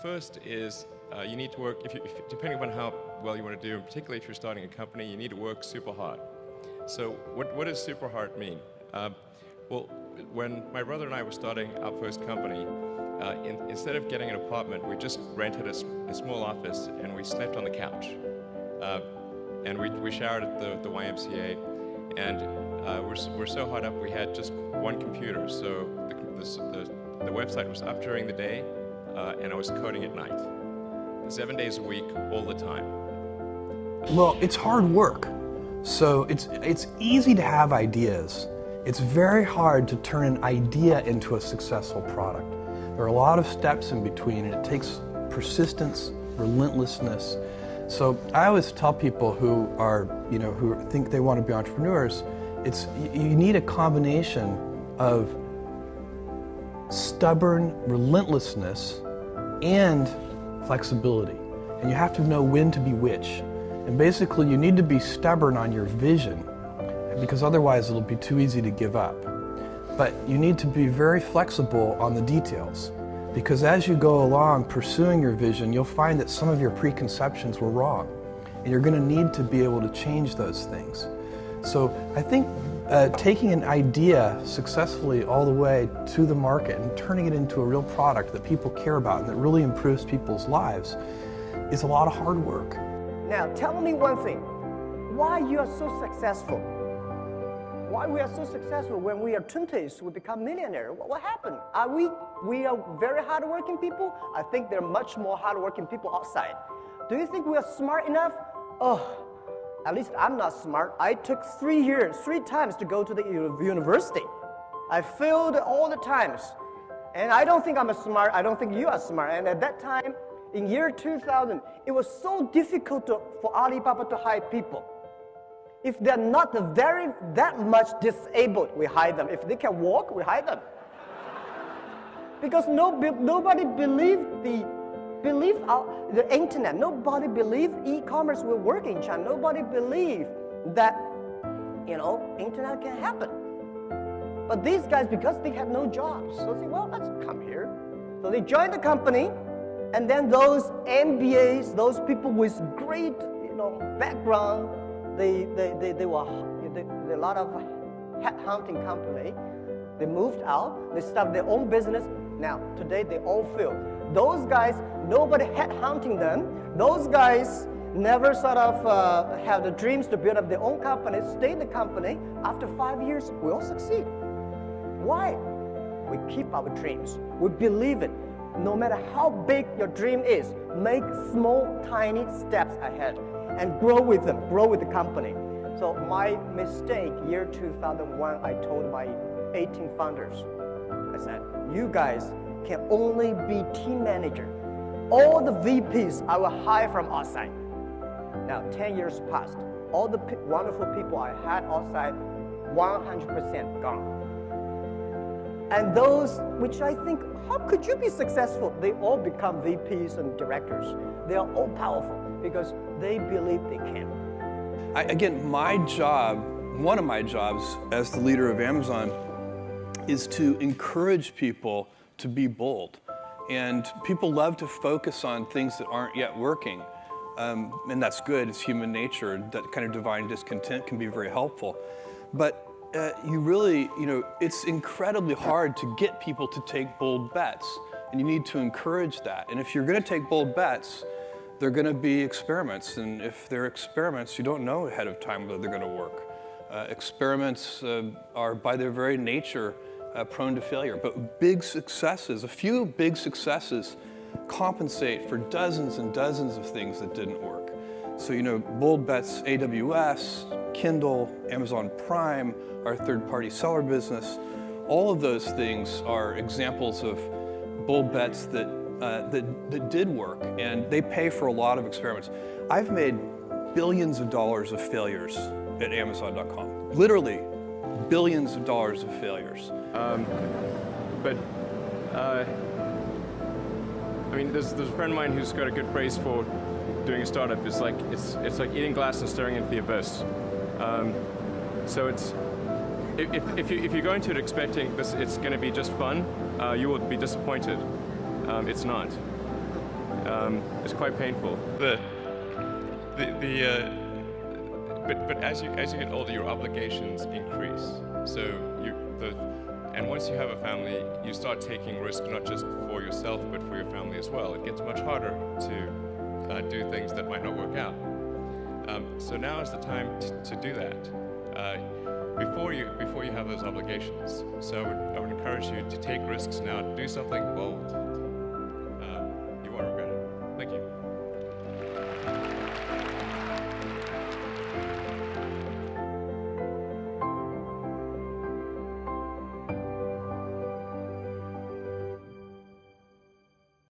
First is you need to work, depending on how well you want to do, and particularly if you're starting a company, you need to work super hard. So what does super hard mean? Well, when my brother and I were starting our first company, instead of getting an apartment, we just rented a small office and we slept on the couch. And we showered at the YMCA, and we're so hard up we had just one computer. So the website was up during the day, and I was coding at night, 7 days a week, all the time. Well, it's hard work. So it's easy to have ideas. It's very hard to turn an idea into a successful product. There are a lot of steps in between, and it takes persistence, relentlessness. So I always tell people who are, who think they want to be entrepreneurs, you need a combination of stubborn relentlessness and flexibility. And you have to know when to be which. And basically you need to be stubborn on your vision, because otherwise it'll be too easy to give up. But you need to be very flexible on the details, because as you go along pursuing your vision, you'll find that some of your preconceptions were wrong, and you're going to need to be able to change those things. So I think taking an idea successfully all the way to the market and turning it into a real product that people care about and that really improves people's lives is a lot of hard work. Now tell me one thing, why you are so successful? Why we are so successful when we are 20s, we become millionaires? What happened? We are very hardworking people? I think there are much more hardworking people outside. Do you think we are smart enough? Oh, at least I'm not smart. I took 3 years, 3 times to go to the university. I failed all the times. And I don't think I'm smart. I don't think you are smart. And at that time, in year 2000, it was so difficult for Alibaba to hire people. If they're not that much disabled, we hire them. If they can walk, we hire them. Because nobody believed the internet. Nobody believed e-commerce will work in China. Nobody believed that, internet can happen. But these guys, because they had no jobs, so they say, well, let's come here. So they joined the company, and then those MBAs, those people with great, background, they were a lot of headhunting company. They moved out. They started their own business. Now today they all fail. Those guys, nobody headhunting them. Those guys never sort of have the dreams to build up their own company, stay in the company. After 5 years, we all succeed. Why? We keep our dreams. We believe it. No matter how big your dream is, make small, tiny steps ahead and grow with them, grow with the company. So my mistake, year 2001, I told my 18 founders, I said, you guys can only be team manager. All the VPs I will hire from outside. Now 10 years passed. All the wonderful people I had outside, 100% gone. And those which I think, how could you be successful? They all become VPs and directors. They are all powerful because they believe they can. Again, my job, one of my jobs as the leader of Amazon is to encourage people to be bold. And people love to focus on things that aren't yet working. And that's good, it's human nature. That kind of divine discontent can be very helpful. But you really, it's incredibly hard to get people to take bold bets. And you need to encourage that. And if you're going to take bold bets, they're going to be experiments. And if they're experiments, you don't know ahead of time whether they're going to work. Experiments are by their very nature prone to failure. But big successes, a few big successes compensate for dozens and dozens of things that didn't work. So, bold bets, AWS, Kindle, Amazon Prime, our third-party seller business, all of those things are examples of bold bets that did work, and they pay for a lot of experiments. I've made billions of dollars of failures at Amazon.com. Literally, billions of dollars of failures. There's a friend of mine who's got a good phrase for doing a startup. It's like eating glass and staring into the abyss. So if you go into it expecting it's going to be just fun, you will be disappointed. It's not. It's quite painful. But as you get older, your obligations increase. So and once you have a family, you start taking risks not just for yourself, but for your family as well. It gets much harder to do things that might not work out. So now is the time to do that before you have those obligations. So I would encourage you to take risks now. Do something bold.